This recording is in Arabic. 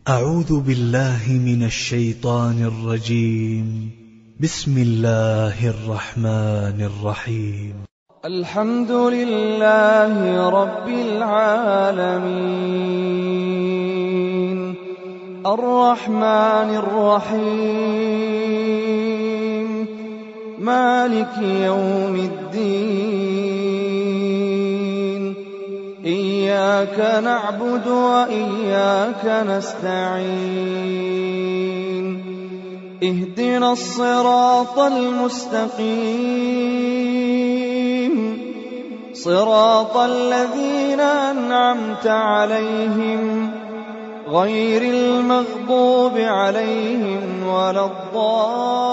أعوذ بالله من الشيطان الرجيم. بسم الله الرحمن الرحيم. الحمد لله رب العالمين الرحمن الرحيم مالك يوم الدين إياك نعبد وإياك نستعين اهدنا الصراط المستقيم صراط الذين أنعمت عليهم غير المغضوب عليهم ولا الضالين